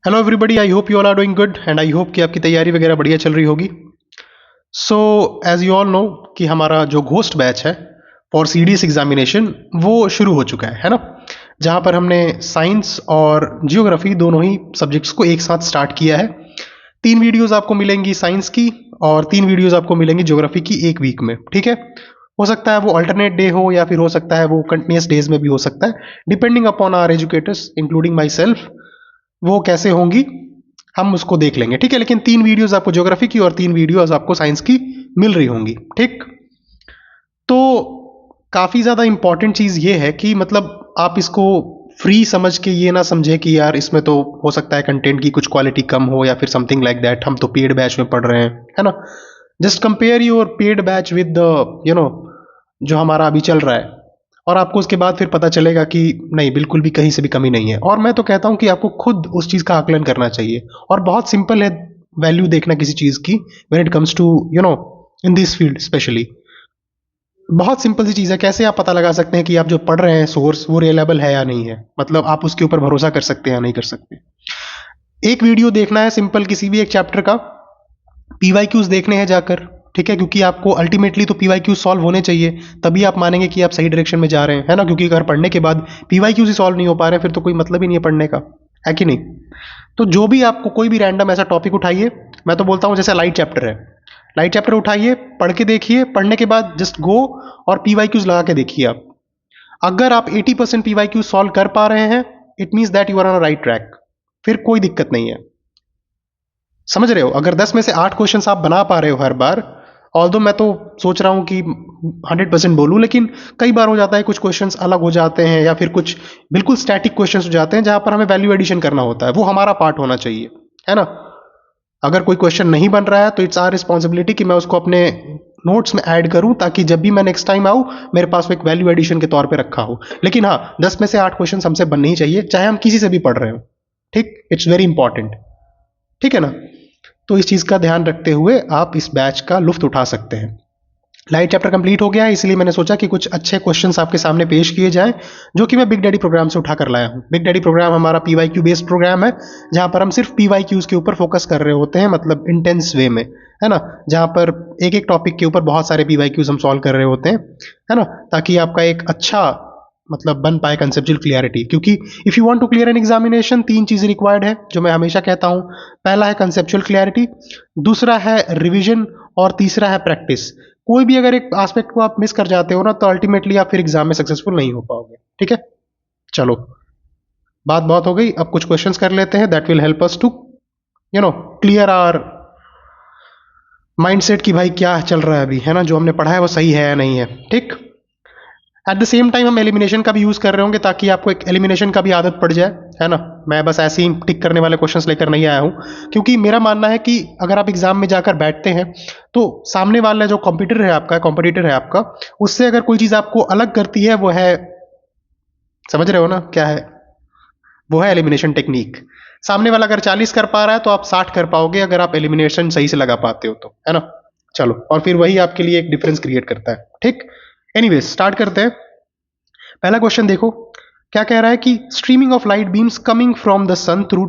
Hello everybody, I hope you all are doing good and I hope कि आपकी तैयारी वगैरह बढ़िया चल रही होगी। So as you all know कि हमारा जो घोस्ट बैच है फॉर सीडीएस एग्जामिनेशन वो शुरू हो चुका है ना। जहाँ पर हमने साइंस और जियोग्राफी दोनों ही सब्जेक्ट्स को एक साथ स्टार्ट किया है। 3 वीडियोस आपको मिलेंगी साइंस की और 3 वीडियोस आपको मिलेंगी ज्योग्राफी की एक वीक में। ठीक है, हो सकता है वो अल्टरनेट डे हो या फिर हो सकता है वो कंटिन्यूस डेज में भी हो सकता है, depending upon our educators including my self. वो कैसे होंगी हम उसको देख लेंगे। ठीक है, लेकिन 3 वीडियोस आपको ज्योग्राफी की और 3 वीडियोस आपको साइंस की मिल रही होंगी। ठीक, तो काफ़ी ज़्यादा इंपॉर्टेंट चीज़ ये है कि मतलब आप इसको फ्री समझ के ये ना समझे कि यार इसमें तो हो सकता है कंटेंट की कुछ क्वालिटी कम हो या फिर समथिंग लाइक दैट, हम तो पेड बैच में पढ़ रहे हैं, है ना। Just compare your paid batch with the जो हमारा अभी चल रहा है, और आपको उसके बाद फिर पता चलेगा कि नहीं, बिल्कुल भी कहीं से भी कमी नहीं है। और मैं तो कहता हूँ कि आपको खुद उस चीज़ का आकलन करना चाहिए। और बहुत सिंपल है वैल्यू देखना किसी चीज़ की when it comes to in this field specially. बहुत सिंपल सी चीज़ है, कैसे आप पता लगा सकते हैं कि आप जो पढ़ रहे हैं सोर्स वो रिलायबल है या नहीं है, मतलब आप उसके ऊपर भरोसा कर सकते हैं या नहीं कर सकते। एक वीडियो देखना है सिंपल किसी भी एक चैप्टर का, पीवाईक्यूज देखने हैं जाकर। ठीक है, क्योंकि आपको अल्टीमेटली तो पीवाईक्यूज सॉल्व होने चाहिए, तभी आप मानेंगे कि आप सही डायरेक्शन में जा रहे हैं, है ना। क्योंकि अगर पढ़ने के बाद पीवाईक्यूज ही सॉल्व नहीं हो पा रहे हैं फिर तो कोई मतलब ही नहीं है पढ़ने का, है कि नहीं। तो जो भी आपको कोई भी रैंडम ऐसा टॉपिक उठाइए, मैं तो बोलता हूँ जैसे लाइट चैप्टर है, लाइट चैप्टर उठाइए, पढ़ के देखिए, पढ़ने के बाद जस्ट गो और पीवाईक्यूज लगा के देखिए आप। अगर आप 80% पीवाईक्यूज सॉल्व कर पा रहे हैं, it means that you are on right track, फिर कोई दिक्कत नहीं है। समझ रहे हो, अगर 10 में से 8 क्वेश्चन आप बना पा रहे हो हर बार, ऑल्दो मैं तो सोच रहा हूं कि 100% बोलूं, लेकिन कई बार हो जाता है कुछ क्वेश्चंस अलग हो जाते हैं या फिर कुछ बिल्कुल स्टैटिक क्वेश्चंस हो जाते हैं जहां पर हमें वैल्यू एडिशन करना होता है, वो हमारा पार्ट होना चाहिए, है ना। अगर कोई क्वेश्चन नहीं बन रहा है तो इट्स आर रिस्पॉन्सिबिलिटी कि मैं उसको अपने नोट्स में ऐड करूं, ताकि जब भी मैं नेक्स्ट टाइम आऊं मेरे पास वो एक वैल्यू एडिशन के तौर पे रखा हो। लेकिन हाँ, 10 में से 8 क्वेश्चन हमसे बनने ही चाहिए, चाहे हम किसी से भी पढ़ रहे हो। ठीक, इट्स वेरी इंपॉर्टेंट। ठीक है ना। तो इस चीज़ का ध्यान रखते हुए आप इस बैच का लुफ्त उठा सकते हैं। लाइट चैप्टर कंप्लीट हो गया है, इसलिए मैंने सोचा कि कुछ अच्छे क्वेश्चंस आपके सामने पेश किए जाएं, जो कि मैं बिग डैडी प्रोग्राम से उठा कर लाया हूं। बिग डैडी प्रोग्राम हमारा पीवाईक्यू बेस्ड प्रोग्राम है, जहां पर हम सिर्फ पीवाईक्यूज के ऊपर फोकस कर रहे होते हैं, मतलब इंटेंस वे में, है ना। जहां पर एक एक टॉपिक के ऊपर बहुत सारे पीवाईक्यूज हम सॉल्व कर रहे होते हैं, है ना, ताकि आपका एक अच्छा मतलब बन पाए कंसेप्चुअल क्लियरिटी। क्योंकि if you want to clear an examination, 3 चीजें रिक्वायर्ड है जो मैं हमेशा कहता हूं। पहला है कंसेप्चुअल क्लियरिटी, दूसरा है रिवीजन, और तीसरा है प्रैक्टिस। कोई भी अगर एक एस्पेक्ट को आप मिस कर जाते हो ना, तो अल्टीमेटली आप फिर एग्जाम में सक्सेसफुल नहीं हो पाओगे। ठीक है, चलो, बात बहुत हो गई, अब कुछ क्वेश्चंस कर लेते हैं that will help us to clear our mindset कि भाई क्या चल रहा है अभी, है ना, जो हमने पढ़ा है वो सही है या नहीं है। ठीक, एट द सेम टाइम हम एलिमिनेशन का भी यूज कर रहे होंगे, ताकि आपको एक एलिमिनेशन का भी आदत पड़ जाए, है ना। मैं बस ऐसे ही टिक करने वाले क्वेश्चंस लेकर नहीं आया हूं, क्योंकि मेरा मानना है कि अगर आप एग्जाम में जाकर बैठते हैं तो सामने वाला जो कॉम्पिटिटर है आपका, उससे अगर कोई चीज आपको अलग करती है, वो है, समझ रहे हो ना क्या है, वो है एलिमिनेशन टेक्निक। सामने वाला अगर 40 कर पा रहा है तो आप 60 कर पाओगे, अगर आप एलिमिनेशन सही से लगा पाते हो तो, है ना। चलो, और फिर वही आपके लिए एक डिफरेंस क्रिएट करता है। ठीक, एनीवेज स्टार्ट करते हैं। पहला क्वेश्चन देखो, क्या कह रहा है कि streaming of light beams coming from the sun through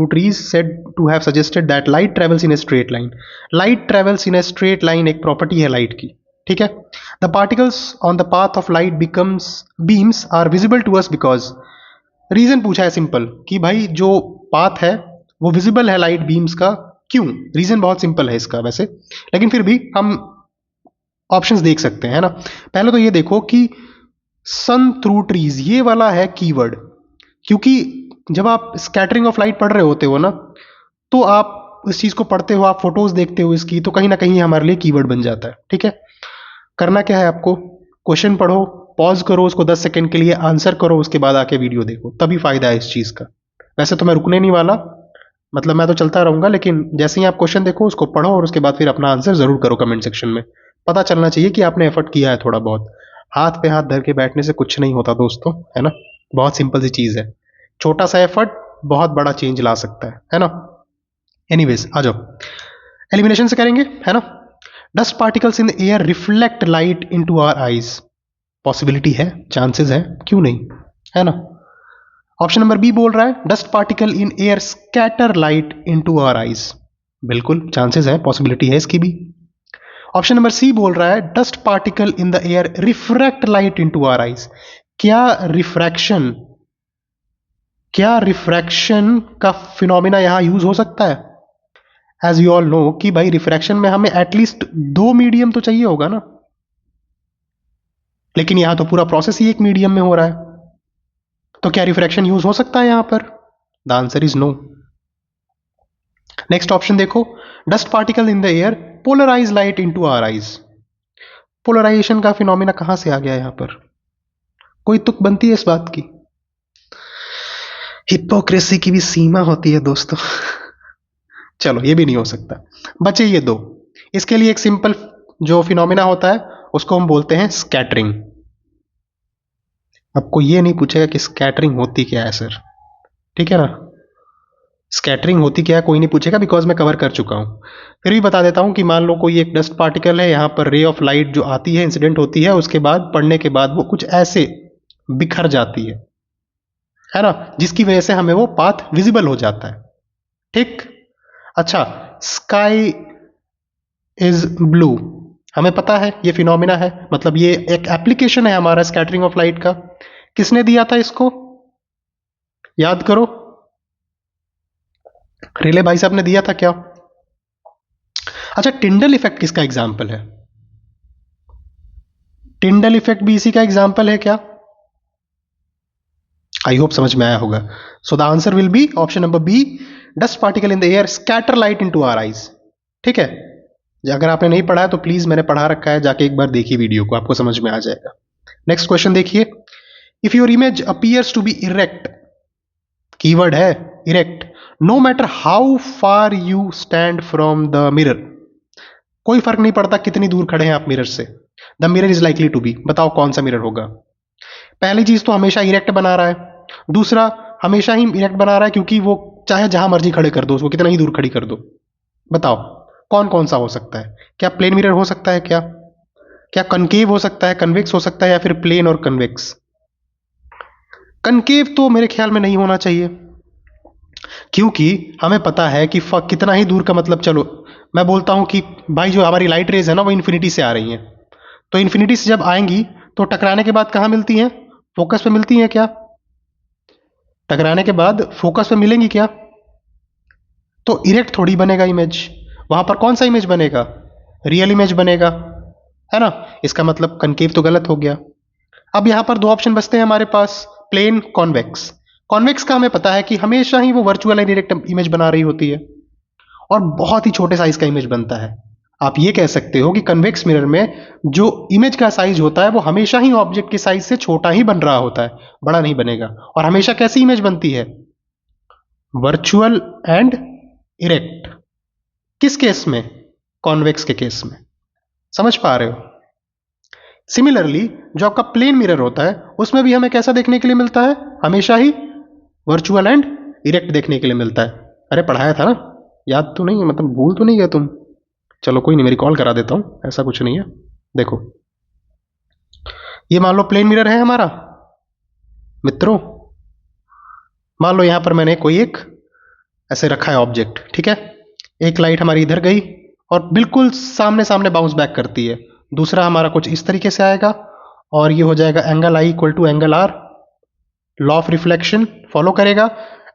trees said to have suggested that light travels in a straight line. Light travels in a straight line एक प्रॉपर्टी है लाइट की। ठीक है, the particles on the path of light becomes beams are visible to us because. Reason पूछा है simple कि भाई जो पाथ है वो विजिबल है लाइट बीम्स का, क्यों। रीजन बहुत सिंपल है इसका वैसे, लेकिन फिर भी हम ऑप्शंस देख सकते हैं, है ना। पहले तो ये देखो कि सन थ्रू ट्रीज, ये वाला है कीवर्ड, क्योंकि जब आप स्कैटरिंग ऑफ लाइट पढ़ रहे होते हो ना, तो आप इस चीज को पढ़ते हो, आप फोटोज देखते हो इसकी, तो कहीं ना कहीं हमारे लिए कीवर्ड बन जाता है। ठीक है, करना क्या है आपको, क्वेश्चन पढ़ो, पॉज करो उसको 10 सेकंड के लिए, आंसर करो, उसके बाद आके वीडियो देखो, तभी फायदा है इस चीज का। वैसे तो मैं रुकने नहीं वाला, मतलब मैं तो चलता रहूंगा, लेकिन जैसे ही आप क्वेश्चन देखो उसको पढ़ो और उसके बाद फिर अपना आंसर जरूर करो कमेंट सेक्शन में। पता चलना चाहिए कि आपने एफर्ट किया है थोड़ा बहुत। हाथ पे हाथ धर के बैठने से कुछ नहीं होता दोस्तों, है ना। बहुत सिंपल सी चीज है, छोटा सा एफर्ट बहुत बड़ा चेंज ला सकता है ना। एनीवेज आ जाओ, एलिमिनेशन से करेंगे, है ना। Dust particles in the air reflect light into our eyes. Possibility है, चांसेस है, क्यों नहीं, है ना। ऑप्शन नंबर बी बोल रहा है dust particle in air scatter light into our eyes. बिल्कुल चांसेस है, पॉसिबिलिटी है इसकी भी। ऑप्शन नंबर सी बोल रहा है dust particle in the air refract light into our eyes. क्या रिफ्रैक्शन का फिनोमिना यहां यूज हो सकता है? एज यू ऑल नो कि भाई रिफ्रैक्शन में हमें एटलीस्ट दो मीडियम तो चाहिए होगा ना, लेकिन यहां तो पूरा प्रोसेस ही एक मीडियम में हो रहा है, तो क्या रिफ्रैक्शन यूज हो सकता है यहां पर? The answer is no. Next option देखो, dust particle in the air polarise light into our eyes. Polarisation का फिनोमिना कहां से आ गया यहां पर? कोई तुक बनती है इस बात की? हिपोक्रेसी की भी सीमा होती है दोस्तों। चलो ये भी नहीं हो सकता, बचे ये दो। इसके लिए एक सिंपल जो फिनोमिना होता है उसको हम बोलते हैं स्कैटरिंग। आपको ये नहीं पूछेगा कि स्कैटरिंग होती क्या है सर, ठीक है ना? स्कैटरिंग होती क्या है कोई नहीं पूछेगा, बिकॉज मैं कवर कर चुका हूं। फिर भी बता देता हूं कि मान लो कोई एक डस्ट पार्टिकल है, यहां पर रे ऑफ लाइट जो आती है, इंसिडेंट होती है, उसके बाद पढ़ने के बाद वो कुछ ऐसे बिखर जाती है ना, जिसकी वजह से हमें वो पाथ विजिबल हो जाता है। ठीक, अच्छा, स्काई इज ब्लू, हमें पता है ये फिनोमिना है, मतलब ये एक एप्लीकेशन है हमारा स्कैटरिंग ऑफ लाइट का। किसने दिया था इसको? याद करो, रिले भाई साहब ने दिया था क्या? अच्छा, टिंडल इफेक्ट किसका एग्जाम्पल है? टिंडल इफेक्ट भी इसी का एग्जाम्पल है क्या? आई होप समझ में आया होगा। So the answer will be option number B, dust particle in the air scatter light into our eyes. ठीक है, अगर आपने नहीं पढ़ा है तो प्लीज मैंने पढ़ा रखा है, जाके एक बार देखिए वीडियो को, आपको समझ में आ जाएगा। नेक्स्ट क्वेश्चन देखिए, if your image appears to be erect, keyword है erect, no matter how far you stand from the mirror, कोई फर्क नहीं पड़ता कितनी दूर खड़े हैं आप मिरर से, the mirror is likely to be, बताओ कौन सा मिरर होगा? पहली चीज तो हमेशा इरेक्ट बना रहा है, दूसरा हमेशा ही इरेक्ट बना रहा है क्योंकि वो चाहे जहां मर्जी खड़े कर दो उसको, कितना ही दूर खड़ी कर दो। बताओ कौन कौन सा हो सकता है? क्या प्लेन मिरर हो सकता है? क्या क्या कनकेव हो सकता है, कन्वेक्स हो सकता है, या फिर प्लेन और कन्वेक्स? कनकेव तो मेरे ख्याल में नहीं होना चाहिए, क्योंकि हमें पता है कि कितना ही दूर का मतलब, चलो मैं बोलता हूं कि भाई जो हमारी लाइट रेज है ना वो इन्फिनिटी से आ रही हैं, तो इन्फिनिटी से जब आएंगी तो टकराने के बाद कहां मिलती हैं? फोकस पे मिलती हैं क्या? टकराने के बाद फोकस पे मिलेंगी क्या? तो इरेक्ट थोड़ी बनेगा इमेज, वहां पर कौन सा इमेज बनेगा? रियल इमेज बनेगा, है ना? इसका मतलब कनकेव तो गलत हो गया। अब यहां पर दो ऑप्शन बचते हैं हमारे पास, प्लेन, कॉन्वेक्स। कॉन्वेक्स का हमें पता है कि हमेशा ही वो वर्चुअल इनडायरेक्ट इमेज बना रही होती है और बहुत ही छोटे साइज का इमेज बनता है। आप ये कह सकते हो कि कन्वेक्स मिरर में जो इमेज का साइज होता है वो हमेशा ही ऑब्जेक्ट के साइज से छोटा ही बन रहा होता है, बड़ा नहीं बनेगा। और हमेशा कैसी इमेज बनती है? Virtual and erect. किस केस में? कॉन्वेक्स के केस में। समझ पा रहे हो? सिमिलरली जो आपका प्लेन मिरर होता है उसमें भी हमें कैसा देखने के लिए मिलता है? हमेशा ही वर्चुअल एंड इरेक्ट देखने के लिए मिलता है। अरे पढ़ाया था ना, याद तो नहीं है, मतलब भूल तो नहीं गए तुम? चलो कोई नहीं, मैं रिकॉल करा देता हूं, ऐसा कुछ नहीं है। देखो, ये मान लो प्लेन मिरर है हमारा मित्रों, मान लो यहां पर मैंने कोई एक ऐसे रखा है ऑब्जेक्ट, ठीक है? एक लाइट हमारी इधर गई और बिल्कुल सामने सामने बाउंस बैक करती है, दूसरा हमारा कुछ इस तरीके से आएगा और ये हो जाएगा angle I equal to angle R, law of reflection follow करेगा।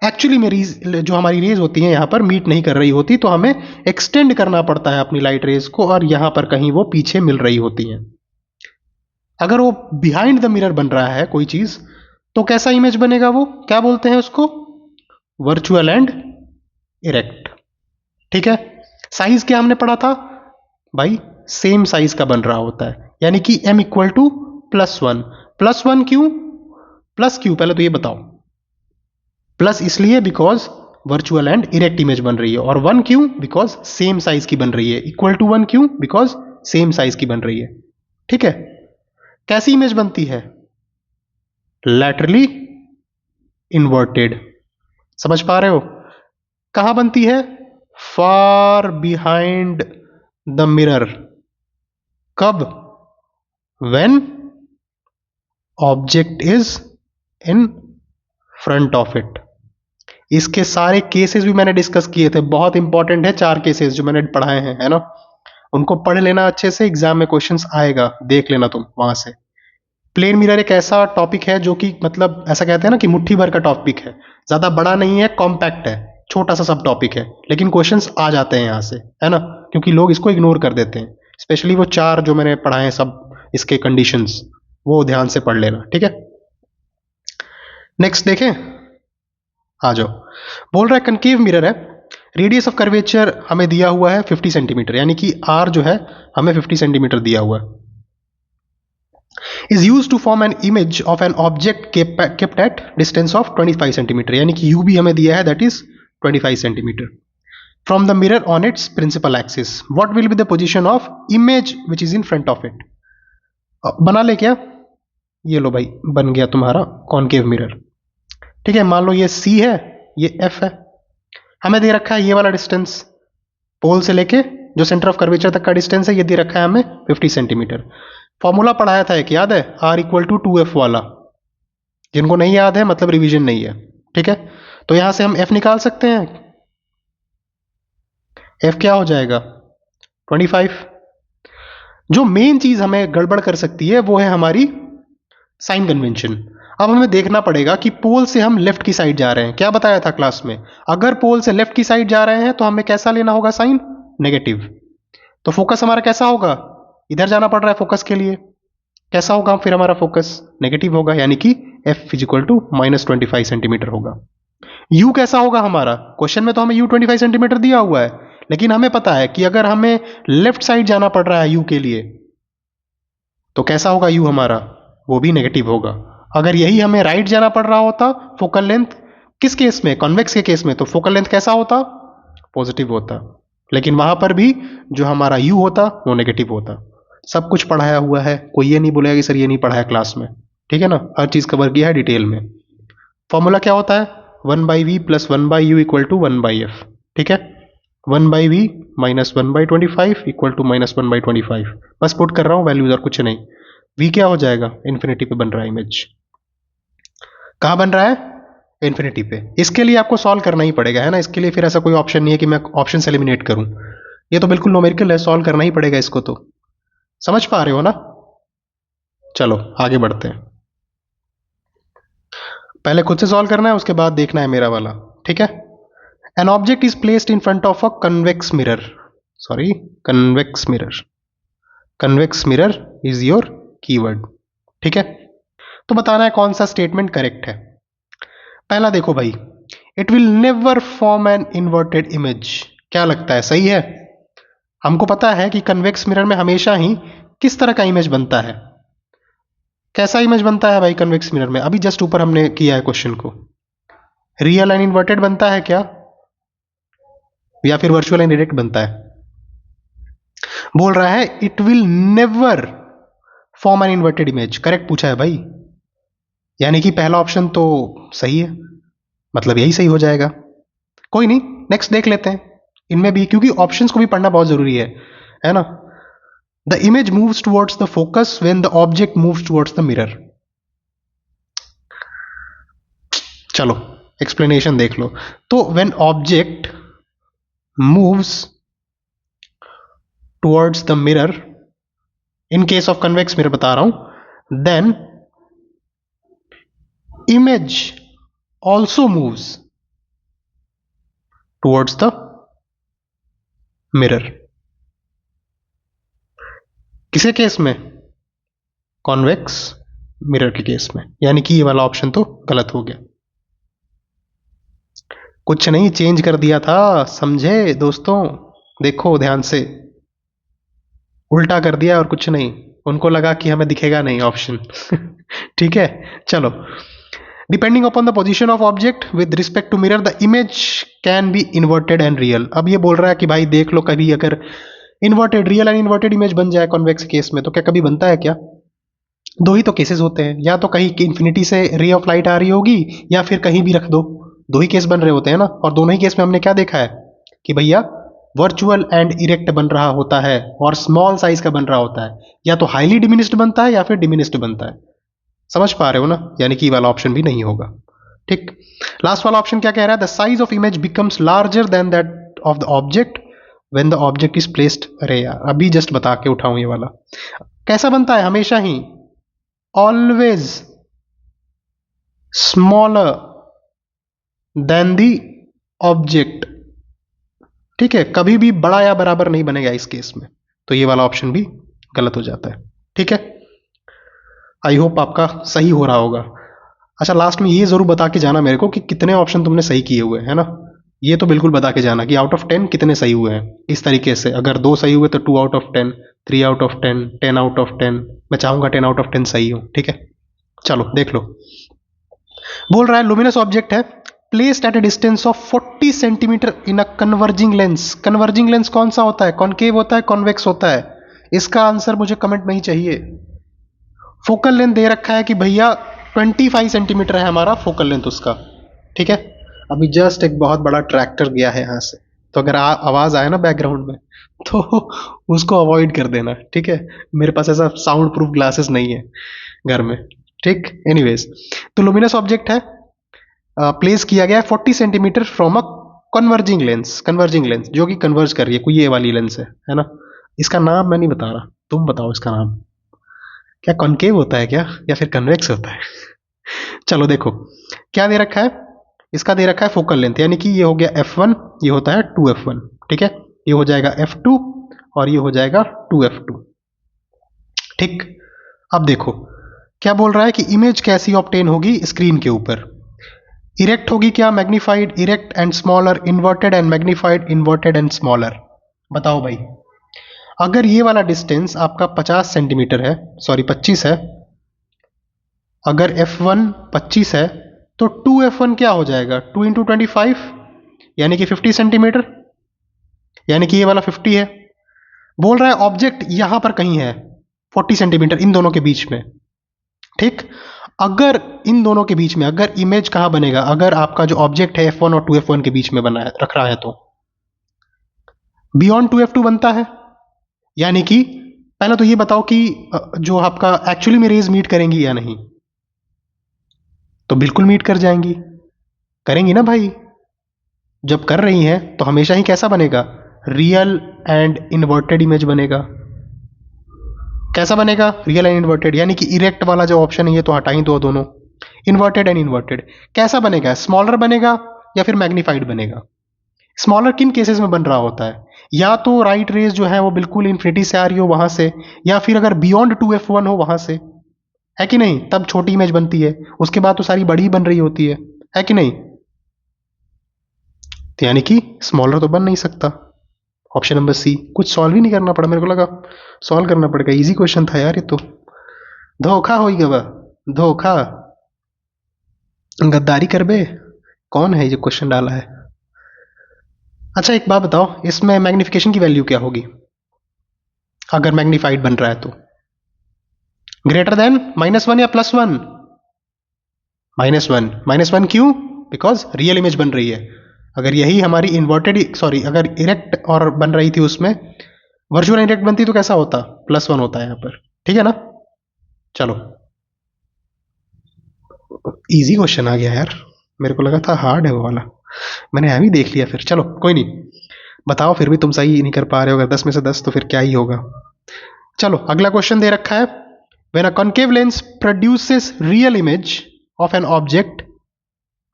एक्चुअली मेरी जो हमारी रेज होती है यहाँ पर मीट नहीं कर रही होती, तो हमें एक्सटेंड करना पड़ता है अपनी लाइट रेज को, और यहाँ पर कहीं वो पीछे मिल रही होती हैं। अगर वो बिहाइंड द मिरर बन रहा है कोई चीज, तो कैसा इमेज बनेगा? वो क्या बोलते हैं उसको? Virtual and erect. ठीक है, साइज क्या हमने पढ़ा था भाई? सेम साइज का बन रहा होता है, यानी कि m इक्वल टू +1। +1 क्यों? प्लस क्यों, पहले तो ये बताओ। प्लस इसलिए because virtual and erect image बन रही है, और 1 क्यों? बिकॉज सेम साइज की बन रही है। इक्वल टू 1 क्यों? बिकॉज सेम साइज की बन रही है। ठीक है, कैसी इमेज बनती है? Laterally inverted. समझ पा रहे हो? कहां बनती है? Far behind the mirror. कब? When object is in front of it. इसके सारे केसेस भी मैंने डिस्कस किए थे, बहुत इंपॉर्टेंट है 4 केसेस जो मैंने पढ़ाए हैं, है ना। उनको पढ़ लेना अच्छे से, एग्जाम में क्वेश्चंस आएगा, देख लेना तुम वहां से। प्लेन मिरर एक ऐसा टॉपिक है जो कि मतलब ऐसा कहते हैं ना कि मुट्ठी भर का टॉपिक है, ज्यादा बड़ा नहीं है, कॉम्पैक्ट है, छोटा सा सब टॉपिक है, लेकिन क्वेश्चंस आ जाते हैं यहाँ से, है ना, क्योंकि लोग इसको इग्नोर कर देते हैं। स्पेशली वो 4 जो मैंने पढ़ाए हैं सब इसके कंडीशंस, वो ध्यान से पढ़ लेना, ठीक है। नेक्स्ट देखें, आ जाओ। बोल रहा है कनकेव मिरर है, रेडियस ऑफ कर्वेचर हमें दिया हुआ है 50 सेंटीमीटर, यानी कि आर जो है हमें 50 सेंटीमीटर दिया हुआ है। Is use to form an image of an object kept at distance of 25 centimetre, यानी कि यू भी हमें दिया है, that is 25 centimetre, from the mirror on its principal axis. What will be the position of image which is in front of it. बना ले क्या, ये लो भाई बन गया तुम्हारा कॉनकेव मिरर, ठीक है। मान लो ये C है, ये F है, हमें दे रखा है ये वाला डिस्टेंस, पोल से लेके जो सेंटर ऑफ कर्वेचर तक का डिस्टेंस है, ये दे रखा है हमें 50 सेंटीमीटर। फॉर्मूला पढ़ाया था एक, याद है, R इक्वल टू 2F वाला। जिनको नहीं याद है मतलब रिवीजन नहीं है, ठीक है। तो यहां से हम F निकाल सकते हैं। F क्या हो जाएगा 25। जो मेन चीज हमें गड़बड़ कर सकती है वो है हमारी साइन कन्वेंशन। अब हमें देखना पड़ेगा कि पोल से हम लेफ्ट की साइड जा रहे हैं, क्या बताया था क्लास में, अगर पोल से लेफ्ट की साइड जा रहे हैं तो हमें कैसा लेना होगा साइन, नेगेटिव। तो फोकस हमारा कैसा होगा, इधर जाना पड़ रहा है फोकस के लिए, कैसा होगा फिर हमारा फोकस, नेगेटिव होगा, यानी कि F is equal to -25 centimetre होगा। U कैसा होगा हमारा, क्वेश्चन में तो हमें U 25 सेंटीमीटर दिया हुआ है, लेकिन हमें पता है कि अगर हमें लेफ्ट साइड जाना पड़ रहा है U के लिए तो कैसा होगा U हमारा, वो भी नेगेटिव होगा। अगर यही हमें राइट जाना पड़ रहा होता, फोकल लेंथ किस केस में, कॉन्वेक्स के केस में, तो फोकल लेंथ कैसा होता, पॉजिटिव होता, लेकिन वहां पर भी जो हमारा U होता वो नेगेटिव होता। सब कुछ पढ़ाया हुआ है, कोई ये नहीं बोलेगा कि सर ये नहीं पढ़ाया क्लास में, ठीक है ना, हर चीज कवर किया है डिटेल में। फॉर्मूला क्या होता है, 1/v plus 1/u equal to 1/f, ठीक है। 1/v माइनस 1/25 इक्वल टू -1/25, बस पुट कर रहा हूं वैल्यूज और कुछ नहीं। v क्या हो जाएगा, इन्फिनिटी पे बन रहा है इमेज, कहां बन रहा है, इन्फिनिटी पे। इसके लिए आपको सॉल्व करना ही पड़ेगा, है ना, इसके लिए फिर ऐसा कोई ऑप्शन नहीं है कि मैं ऑप्शन से एलिमिनेट करूं, ये तो बिल्कुल न्यूमेरिकल है, सॉल्व करना ही पड़ेगा इसको, तो समझ पा रहे हो ना। चलो आगे बढ़ते हैं, पहले खुद से सॉल्व करना है, उसके बाद देखना है मेरा वाला, ठीक है। An object is placed in front of a convex mirror, sorry convex mirror, convex mirror is your keyword, ठीक है। तो बताना है कौन सा स्टेटमेंट करेक्ट है। पहला देखो भाई, it will never form an inverted image, क्या लगता है सही है। हमको पता है कि कन्वेक्स मिरर में हमेशा ही किस तरह का इमेज बनता है, कैसा इमेज बनता है भाई कन्वेक्स मिरर में, अभी जस्ट ऊपर हमने किया है क्वेश्चन को, रियल एंड इन्वर्टेड बनता है क्या, या फिर वर्चुअल एंड डायरेक्ट बनता है। बोल रहा है it will never form an inverted image, correct पूछा है भाई, यानी कि पहला ऑप्शन तो सही है, मतलब यही सही हो जाएगा। कोई नहीं, नेक्स्ट देख लेते हैं इनमें भी, क्योंकि ऑप्शंस को भी पढ़ना बहुत जरूरी है ना। The image moves towards the focus when the object moves towards the mirror. चलो एक्सप्लेनेशन देख लो। तो when object moves towards the mirror, in case of convex mirror बता रहा हूं, then image also moves towards the mirror. किसे case में, convex mirror के केस में, यानी कि ये वाला ऑप्शन तो गलत हो गया। कुछ नहीं चेंज कर दिया था, समझे दोस्तों, देखो ध्यान से, उल्टा कर दिया और कुछ नहीं, उनको लगा कि हमें दिखेगा नहीं ऑप्शन ठीक है। चलो, depending upon the position of object with respect to mirror the image can be inverted and real. अब ये बोल रहा है कि भाई देख लो, कभी अगर inverted, real and inverted image बन जाए कॉन्वेक्स केस में, तो क्या कभी बनता है क्या। दो ही तो केसेस होते हैं, या तो कहीं इन्फिनिटी से रे ऑफ लाइट आ रही होगी, या फिर कहीं भी रख दो, दो ही केस बन रहे होते हैं ना। और दोनों ही केस में हमने क्या देखा है कि भैया वर्चुअल एंड इरेक्ट बन रहा होता है और स्मॉल साइज का बन रहा होता है, या तो हाईली डिमिनिस्ड बनता है या फिर डिमिनिस्ड बनता है। समझ पा रहे हो ना, यानी कि वाला ऑप्शन भी नहीं होगा, ठीक। लास्ट वाला ऑप्शन क्या कह रहा है? The size of image becomes larger than that of the object when the object is placed. अरे यार अभी जस्ट बता के उठाऊं ये वाला। कैसा बनता है? हमेशा ही always smaller than the object. ठीक है, कभी भी बड़ा या बराबर नहीं बनेगा इस केस में, तो ये वाला ऑप्शन भी गलत हो जाता है। ठीक है, आई होप आपका सही हो रहा होगा। अच्छा, लास्ट में ये जरूर बता के जाना मेरे को कि कितने ऑप्शन तुमने सही किए हुए हैं ना। ये तो बिल्कुल बता के जाना कि आउट ऑफ 10 कितने सही हुए हैं। इस तरीके से अगर 2 सही हुए तो 2 out of 10, 3 out of 10, 10 out of 10। मैं चाहूंगा 10 आउट ऑफ 10 सही हो। ठीक है, चलो देख लो। बोल रहा है लुमिनस ऑब्जेक्ट है placed at A distance of 40 centimetre in a converging lens. Converging lens कौन सा होता है? कॉनकेव होता है, कॉन्वेक्स होता है? इसका आंसर मुझे कमेंट में ही चाहिए। फोकल लेंथ दे रखा है कि भैया 25 सेंटीमीटर है हमारा फोकल लेंथ उसका। ठीक है, अभी जस्ट एक बहुत बड़ा ट्रैक्टर गया है यहाँ से, तो अगर आवाज आए ना बैकग्राउंड में तो उसको अवॉइड कर देना। ठीक है, मेरे पास ऐसा साउंड प्रूफ ग्लासेस नहीं है घर में। ठीक, एनीवेज, तो लुमिनस ऑब्जेक्ट है, प्लेस किया गया है 40 centimetre from a converging lens. Converging lens जो कि कन्वर्ज कर रही है, कोई ये वाली लेंस है ना। इसका नाम मैं नहीं बता रहा, तुम बताओ इसका नाम। क्या कॉनकेव होता है क्या, या फिर कन्वेक्स होता है? चलो देखो क्या दे रखा है। इसका दे रखा है फोकल लेंथ, यानी कि ये हो गया f1, ये होता है 2f1। ठीक है, ये हो जाएगा f2 और ये हो जाएगा 2f2। ठीक, अब देखो क्या बोल रहा है कि इमेज कैसी ऑब्टेन होगी स्क्रीन के ऊपर। इरेक्ट होगी क्या? Magnified, erect and smaller, inverted and magnified, inverted and smaller. बताओ भाई, अगर ये वाला डिस्टेंस आपका 50 सेंटीमीटर है, सॉरी 25 है, अगर f1 25 है तो 2f1 क्या हो जाएगा? 2 इंटू 25 यानी कि 50 सेंटीमीटर, यानी कि ये वाला 50 है। बोल रहा है ऑब्जेक्ट यहां पर कहीं है 40 सेंटीमीटर इन दोनों के बीच में। ठीक, अगर इन दोनों के बीच में अगर इमेज कहां बनेगा? अगर आपका जो ऑब्जेक्ट है f1 और 2f1 के बीच में बना है, रख रहा है, तो बियॉन्ड 2f2 बनता है। यानी कि पहले तो ये बताओ कि जो आपका एक्चुअली में रेज मीट करेंगी या नहीं? तो बिल्कुल मीट कर जाएंगी, करेंगी ना भाई। जब कर रही हैं तो हमेशा ही कैसा बनेगा? रियल एंड इन्वर्टेड इमेज बनेगा। कैसा बनेगा? रियल एंड इन्वर्टेड, यानी कि इरेक्ट वाला जो ऑप्शन है ये तो हटा ही दो दोनों। इन्वर्टेड एंड इन्वर्टेड कैसा बनेगा? स्मॉलर बनेगा या फिर मैग्नीफाइड बनेगा? स्मॉलर किन केसेस में बन रहा होता है? या तो राइट रेज जो है वो बिल्कुल इन्फिनिटी से आ रही हो वहां से, या फिर अगर बियॉन्ड 2f1 हो वहां से, है कि नहीं? तब छोटी इमेज बनती है, उसके बाद तो सारी बड़ी बन रही होती है कि नहीं? तो यानी कि स्मॉलर तो बन नहीं सकता। Option number C. कुछ सॉल्व ही नहीं करना पड़ा, मेरे को लगा सॉल्व करना पड़ेगा, इजी क्वेश्चन था यार ये तो। धोखा हो गया, धोखा, गद्दारी कर बे। कौन है ये क्वेश्चन डाला है? अच्छा एक बात बताओ, इसमें मैग्निफिकेशन की वैल्यू क्या होगी अगर मैग्नीफाइड बन रहा है तो? ग्रेटर देन -1 या +1? -1। -1 क्यों? बिकॉज रियल इमेज बन रही है। अगर यही हमारी इन्वर्टेड, सॉरी अगर इरेक्ट और बन रही थी उसमें वर्चुअल इरेक्ट बनती तो कैसा होता? +1 होता है यहाँ पर। ठीक है ना? चलो, इजी क्वेश्चन आ गया यार, मेरे को लगा था हार्ड है वो वाला, मैंने अभी देख लिया। फिर चलो कोई नहीं, बताओ फिर भी तुम सही नहीं कर पा रहे हो। अगर 10 में से 10 तो फिर क्या ही होगा। चलो अगला क्वेश्चन दे रखा है, when a concave lens produces real image of an object,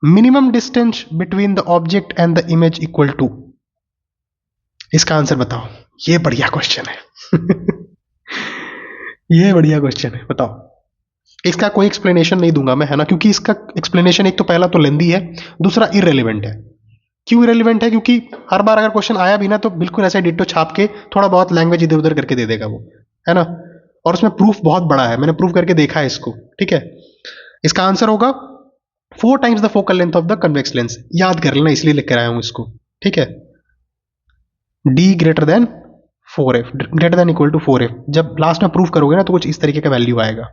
minimum distance between the object and the image equal to. इसका आंसर बताओ। ये बढ़िया क्वेश्चन है ये बढ़िया क्वेश्चन है, बताओ। इसका कोई एक्सप्लेनेशन नहीं दूंगा मैं, है ना, क्योंकि इसका एक्सप्लेनेशन एक तो पहला तो लेंदी है, दूसरा इररेलेवेंट है। क्यों इररेलेवेंट है? क्योंकि हर बार अगर क्वेश्चन आया भी ना तो बिल्कुल ऐसे डिट्टो छाप के थोड़ा बहुत लैंग्वेज इधर उधर करके दे देगा वो, है ना। और उसमें प्रूफ बहुत बड़ा है, मैंने प्रूफ करके देखा है इसको। ठीक है, इसका आंसर होगा 4 times the focal length of the convex lens. याद कर लेना, इसलिए लिख कर आया हूं इसको। ठीक है, D greater than 4f, greater than equal to 4f। जब लास्ट में प्रूफ करोगे ना तो कुछ इस तरीके का वैल्यू आएगा,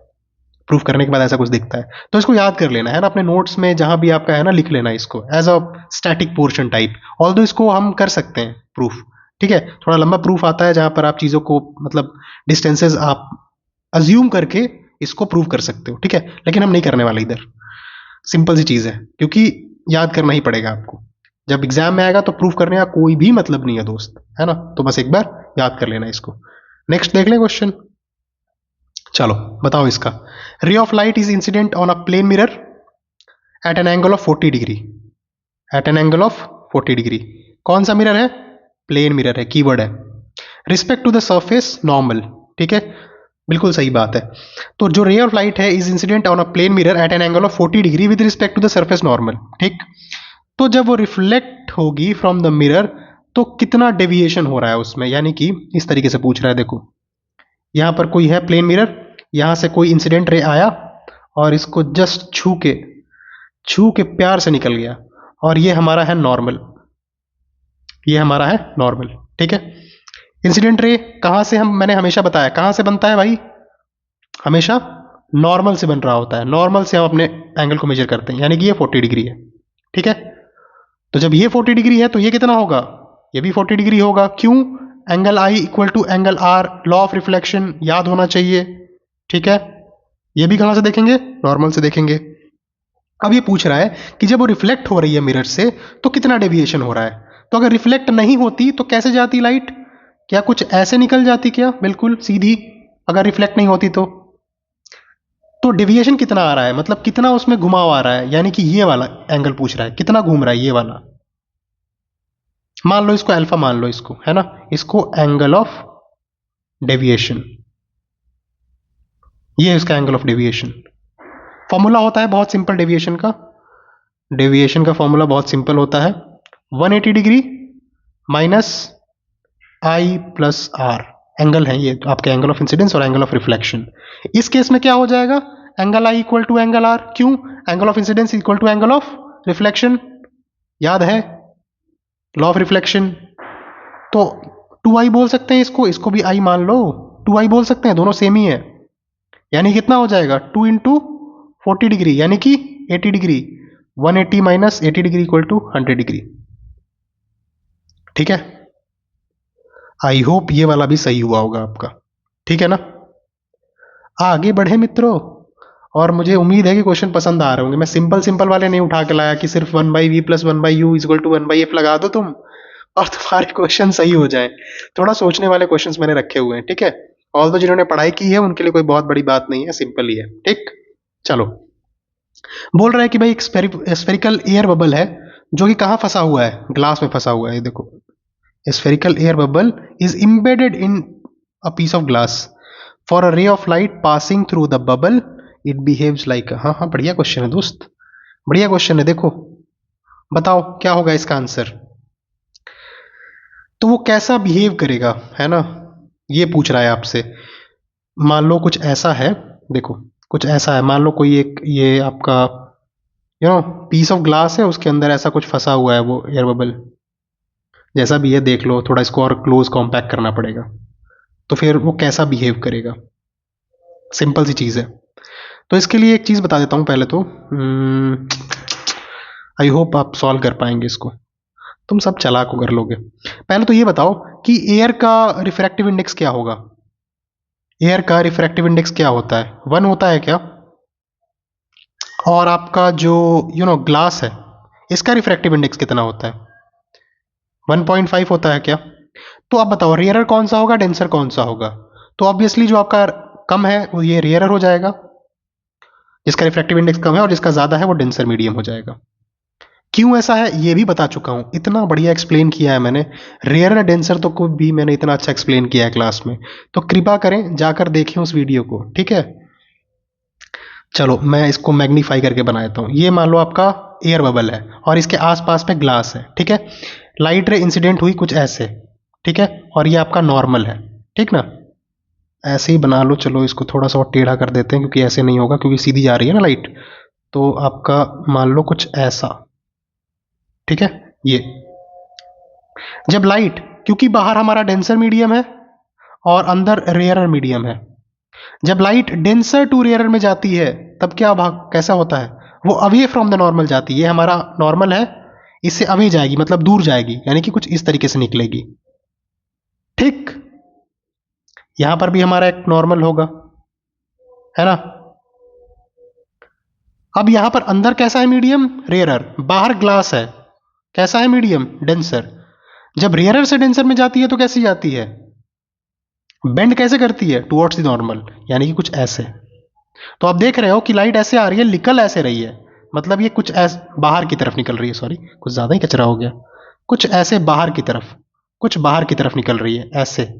प्रूफ करने के बाद ऐसा कुछ दिखता है। तो इसको याद कर लेना है ना, अपने नोट्स में जहां भी आपका है ना लिख लेना इसको as a static portion type. Although इसको हम कर सकते हैं प्रूफ। ठीक है, थोड़ा लंबा प्रूफ आता है जहां पर आप चीजों को मतलब डिस्टेंसेस आप अज्यूम करके इसको प्रूव कर सकते हो। ठीक है, लेकिन हम नहीं करने वाले इधर। सिंपल सी चीज़ है, क्योंकि याद करना ही पड़ेगा आपको। जब एग्जाम में आएगा तो प्रूफ करने का कोई भी मतलब नहीं है दोस्त, है ना। तो बस एक बार याद कर लेना इसको। नेक्स्ट देख लें क्वेश्चन। चलो बताओ इसका। Ray of light is incident on a plane mirror at an angle of 40 degree. At an angle of 40 degree. कौन सा मिरर है? प्लेन मिरर है, कीवर्ड है। Respect to the surface normal, ठीक है, बिल्कुल सही बात है। तो जो रे ऑफ लाइट है is incident on a plane mirror at an angle of 40 degree with respect to the surface normal, ठीक। तो जब वो रिफ्लेक्ट होगी फ्रॉम द मिरर तो कितना डेविएशन हो रहा है उसमें, यानी कि इस तरीके से पूछ रहा है। देखो यहां पर कोई है प्लेन मिरर, यहां से कोई इंसिडेंट रे आया और इसको जस्ट छू के प्यार से निकल गया, और ये हमारा है नॉर्मल, ये हमारा है नॉर्मल, ठीक है। इंसिडेंट रे कहां से, मैंने हमेशा बताया कहां से बनता है भाई, हमेशा नॉर्मल से बन रहा होता है। नॉर्मल से हम अपने एंगल को मेजर करते हैं, यानी कि ये 40 डिग्री है, ठीक है। तो जब ये 40 डिग्री है तो ये कितना होगा, ये भी 40 डिग्री होगा। क्यों? Angle I equal to angle R, law of reflection याद होना चाहिए, ठीक है। ये भी कहां से देखेंगे, नॉर्मल से देखेंगे। अब ये पूछ रहा है कि जब वो रिफ्लेक्ट हो रही है मिरर से तो कितना डेविएशन हो रहा है। तो अगर रिफ्लेक्ट नहीं होती तो कैसे जाती लाइट, क्या कुछ ऐसे निकल जाती क्या, बिल्कुल सीधी, अगर रिफ्लेक्ट नहीं होती तो डेविएशन कितना आ रहा है, मतलब कितना उसमें घुमाव आ रहा है, यानी कि ये वाला एंगल पूछ रहा है कितना घूम रहा है, ये वाला मान लो, इसको अल्फा मान लो, इसको, है ना, इसको एंगल ऑफ डेविएशन, ये है इसका एंगल ऑफ डेविएशन। फॉर्मूला होता है बहुत सिंपल डेविएशन का, डेविएशन का फॉर्मूला बहुत सिंपल होता है, 180 degree minus I plus R. Angle है ये आपके एंगल ऑफ इंसिडेंस और एंगल ऑफ रिफ्लेक्शन। इस केस में क्या हो जाएगा, angle I equal to angle R. क्यों? Angle of incidence equal to angle of reflection, याद है लॉ ऑफ रिफ्लेक्शन। तो 2i बोल सकते हैं इसको, इसको भी i मान लो, 2i बोल सकते हैं, दोनों सेम ही है। यानी कितना हो जाएगा, 2 इंटू 40 डिग्री यानी कि 80 degree, 180 minus 80 degree equal to 100 degree, ठीक है। आई होप ये वाला भी सही हुआ होगा आपका, ठीक है ना। आगे बढ़े मित्रों, और मुझे उम्मीद है कि क्वेश्चन पसंद आ रहे होंगे। मैं सिंपल सिंपल वाले नहीं उठा के लाया कि सिर्फ 1/v plus 1/u equal to 1/f लगा दो तुम और तुम्हारे क्वेश्चन सही हो जाए। थोड़ा सोचने वाले क्वेश्चंस मैंने रखे हुए हैं, ठीक है। ऑल तो जिन्होंने पढ़ाई की है उनके लिए कोई बहुत बड़ी बात नहीं है, सिंपल ही है, ठीक। चलो, बोल रहा है कि भाई एक स्फेरिकल एयर बबल है जो कि कहाँ फंसा हुआ है, ग्लास में फंसा हुआ है। देखो spherical air bubble is embedded in a piece of glass. For a ray of light passing through the bubble, it behaves like a... हाँ हाँ, बढ़िया क्वेश्चन है दोस्त, बढ़िया क्वेश्चन है। देखो बताओ क्या होगा इसका आंसर। तो वो कैसा बिहेव करेगा, है ना, ये पूछ रहा है आपसे। मान लो कुछ ऐसा है, देखो कुछ ऐसा है, मान लो कोई एक ये आपका पीस ऑफ ग्लास है, उसके अंदर ऐसा कुछ फंसा हुआ है वो एयर बबल, जैसा भी है देख लो, थोड़ा इसको और क्लोज कॉम्पैक्ट करना पड़ेगा। तो फिर वो कैसा बिहेव करेगा, सिंपल सी चीज़ है। तो इसके लिए एक चीज़ बता देता हूँ पहले तो, आई होप आप सॉल्व कर पाएंगे इसको, तुम सब चालाक हो कर लोगे। पहले तो ये बताओ कि एयर का रिफ्रैक्टिव इंडेक्स क्या होगा। एयर का रिफ्रैक्टिव इंडेक्स क्या होता है, 1 होता है क्या? और आपका जो ग्लास है, इसका रिफ्रैक्टिव इंडेक्स कितना होता है, 1.5 होता है क्या? तो आप बताओ रेयरर कौन सा होगा, डेंसर कौन सा होगा? तो ऑब्वियसली जो आपका कम है वो ये रेयरर हो जाएगा, जिसका रिफ्रैक्टिव इंडेक्स कम है, और जिसका ज्यादा है वो डेंसर मीडियम हो जाएगा। क्यों ऐसा है ये भी बता चुका हूं, इतना बढ़िया एक्सप्लेन किया है मैंने। रेयर डेंसर तो को भी मैंने इतना अच्छा एक्सप्लेन किया है क्लास में, तो कृपा करें जाकर देखें उस वीडियो को, ठीक है। चलो मैं इसको मैग्नीफाई करके बना देता हूँ। ये मान लो आपका एयर बबल है और इसके आसपास में ग्लास है, ठीक है। लाइट रे इंसिडेंट हुई कुछ ऐसे, ठीक है, और ये आपका नॉर्मल है, ठीक ना। ऐसे ही बना लो, चलो इसको थोड़ा सा और टेढ़ा कर देते हैं क्योंकि ऐसे नहीं होगा, क्योंकि सीधी जा रही है ना लाइट। तो आपका मान लो कुछ ऐसा, ठीक है। ये जब लाइट, क्योंकि बाहर हमारा डेंसर मीडियम है और अंदर रेयरर मीडियम है, जब लाइट डेंसर टू रेयरर में जाती है तब क्या भाग कैसा होता है, वो अवे फ्रॉम द नॉर्मल जाती है। ये हमारा नॉर्मल है, इससे अवे जाएगी, मतलब दूर जाएगी, यानी कि कुछ इस तरीके से निकलेगी, ठीक। यहां पर भी हमारा एक नॉर्मल होगा, है ना। अब यहां पर अंदर कैसा है मीडियम? रेयरर। बाहर ग्लास है, कैसा है मीडियम? डेंसर। जब रेयरर से डेंसर में जाती है तो कैसी जाती है? बेंड कैसे करती है? टुवर्ड्स द नॉर्मल, यानी कि कुछ ऐसे। तो आप देख रहे हो कि लाइट ऐसे आ रही है, निकल ऐसे रही है, मतलब ये कुछ ऐसे बाहर की तरफ निकल रही है। सॉरी, कुछ ज्यादा ही कचरा हो गया। कुछ ऐसे बाहर की तरफ, कुछ बाहर की तरफ निकल रही है, ऐसे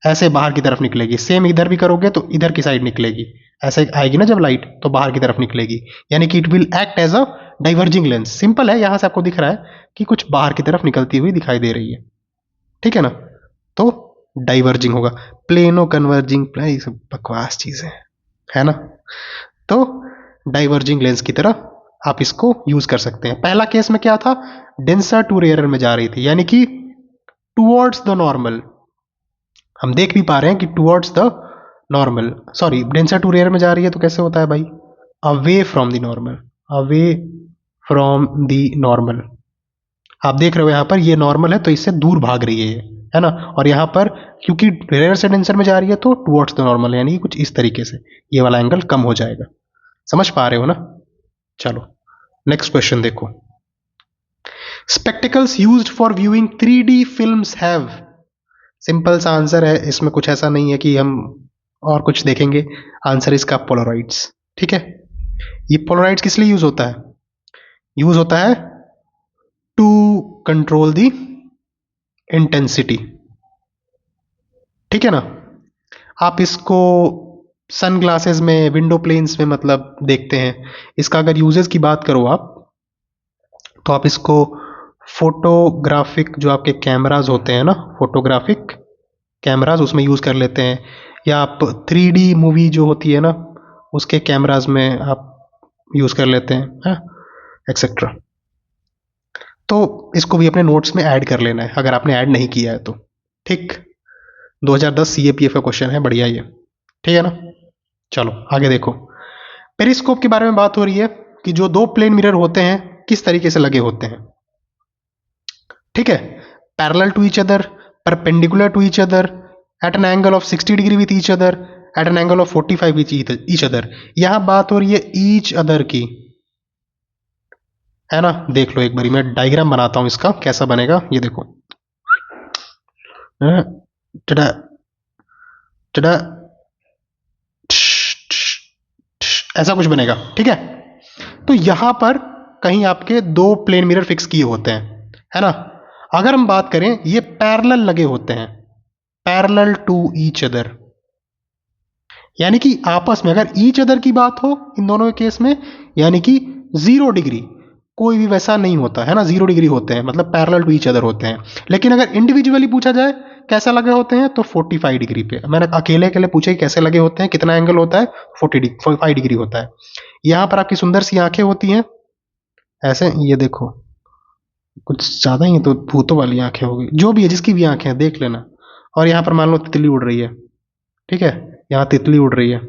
ऐसे बाहर की तरफ निकलेगी। सेम इधर भी करोगे तो इधर की साइड निकलेगी, ऐसे आएगी ना जब लाइट, तो बाहर की तरफ निकलेगी, यानी कि it will act as a diverging lens. Simple है, यहां से आपको दिख रहा है कि कुछ बाहर की तरफ निकलती हुई दिखाई दे रही है, ठीक है ना? तो डाइवर्जिंग होगा। प्लेनो कन्वर्जिंग, ये सब बकवास चीजें है ना? तो डाइवर्जिंग लेंस की तरह आप इसको यूज कर सकते हैं। पहला केस में क्या था? डेंसर टू रेयरर में जा रही थी, यानी कि टुवर्ड्स द नॉर्मल। हम देख भी पा रहे हैं कि towards the normal, sorry, denser to rare में जा रही है तो कैसे होता है भाई? Away from the normal, away from the normal. आप देख रहे हो यहां पर ये नॉर्मल है तो इससे दूर भाग रही है ये, है ना? और यहां पर क्योंकि रेयर से डेंसर में जा रही है तो टुवर्ड्स द नॉर्मल, यानी कुछ इस तरीके से ये वाला एंगल कम हो जाएगा। समझ पा रहे हो ना? चलो नेक्स्ट क्वेश्चन देखो। Spectacles used for viewing 3D films have. Simple सा आंसर है, इसमें कुछ ऐसा नहीं है कि हम और कुछ देखेंगे। आंसर इसका पोलराइड्स, ठीक है? ये पोलराइड्स किस लिए यूज होता है? यूज होता है टू कंट्रोल द इंटेंसिटी, ठीक है ना? आप इसको सन ग्लासेस में, विंडो प्लेन्स में मतलब देखते हैं। इसका अगर यूजेस की बात करो आप, तो आप इसको फोटोग्राफिक, जो आपके कैमराज होते हैं ना, फोटोग्राफिक कैमराज, उसमें यूज कर लेते हैं। या आप 3D मूवी जो होती है ना, उसके कैमराज में आप यूज कर लेते हैं, एक्सेट्रा। तो इसको भी अपने नोट्स में ऐड कर लेना है अगर आपने ऐड नहीं किया है तो, ठीक? 2010 CAPF का क्वेश्चन है, बढ़िया ये, ठीक है ना? चलो आगे देखो। पेरिस्कोप के बारे में बात हो रही है कि जो दो प्लेन मिरर होते हैं किस तरीके से लगे होते हैं, ठीक है? Parallel to each other, perpendicular to each other, at an angle of 60 degree with each other, at an angle of 45 with each other. यहां बात हो रही है ईच अदर की, है ना? देख लो एक बारी, मैं डायग्राम बनाता हूं इसका, कैसा बनेगा ये देखो। टडा टडा, ऐसा कुछ बनेगा, ठीक है? तो यहां पर कहीं आपके दो प्लेन मिरर फिक्स किए होते हैं, है ना? अगर हम बात करें, ये पैरेलल लगे होते हैं, पैरेलल टू ईच अदर, यानी कि आपस में अगर ईच अदर की बात हो इन दोनों के केस में, यानी कि 0 डिग्री, कोई भी वैसा नहीं होता है ना, 0 डिग्री होते हैं, मतलब पैरेलल टू ईच अदर होते हैं। लेकिन अगर इंडिविजुअली पूछा जाए कैसा लगे होते हैं, तो 45 डिग्री पे। मैंने अकेले अकेले पूछे कैसे लगे होते हैं, कितना एंगल होता है, 45 डिग्री होता है। यहां पर आपकी सुंदर सी आंखें होती हैं, ऐसे, ये देखो, कुछ ज्यादा ही तो भूतों वाली आंखें होगी, जो भी है, जिसकी भी आंखें हैं देख लेना। और यहां पर मान लो तितली उड़ रही है, ठीक है? यहां तितली उड़ रही है,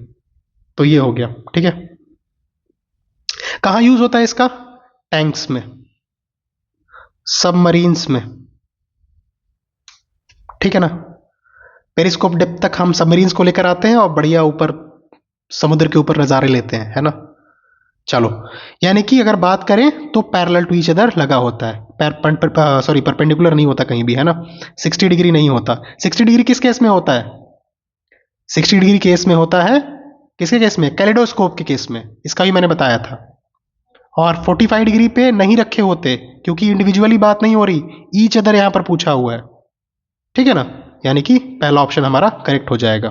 तो ये हो गया, ठीक है? कहां यूज होता है इसका? टैंक्स में, सबमरीन्स में, ठीक है ना? पेरिस्कोप डेप्थ तक हम सबमरीन्स को लेकर आते हैं और बढ़िया ऊपर समुद्र के ऊपर नजारे लेते हैं, है ना? चलो, यानी कि अगर बात करें तो पैरेलल टू ईच अदर लगा होता है, सॉरी, परपेंडिकुलर नहीं होता कहीं भी, है ना? 60 डिग्री नहीं होता। 60 डिग्री किस केस में होता है? 60 डिग्री केस में होता है, किसके केस में? कैलिडोस्कोप के केस में, इसका भी मैंने बताया था। और 45 डिग्री पे नहीं रखे होते, क्योंकि इंडिविजुअली बात नहीं हो रही, ईच अदर यहां पर पूछा हुआ है, ठीक है ना? यानी कि पहला ऑप्शन हमारा करेक्ट हो जाएगा।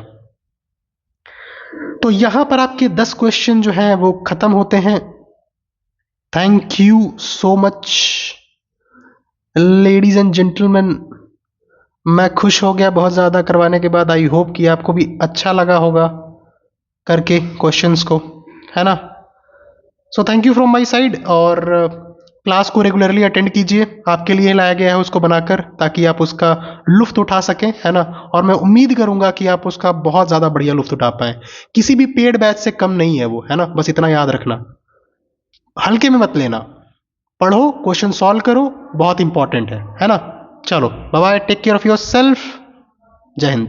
तो यहां पर आपके 10 क्वेश्चन जो हैं वो खत्म होते हैं। Thank you so much ladies and gentleman. मैं खुश हो गया बहुत ज़्यादा करवाने के बाद। आई होप कि आपको भी अच्छा लगा होगा करके क्वेश्चंस को, है ना? So thank you from my side. और क्लास को रेगुलरली अटेंड कीजिए, आपके लिए लाया गया है उसको बनाकर, ताकि आप उसका लुफ्त उठा सकें, है ना? और मैं उम्मीद करूंगा कि आप उसका बहुत ज़्यादा बढ़िया लुफ्त उठा पाएं। किसी भी पेड बैच से कम नहीं है वो, है ना? बस इतना याद रखना, हल्के में मत लेना। पढ़ो, क्वेश्चन सॉल्व करो, बहुत इंपॉर्टेंट है ना? चलो bye bye, take care of your self. जय हिंद।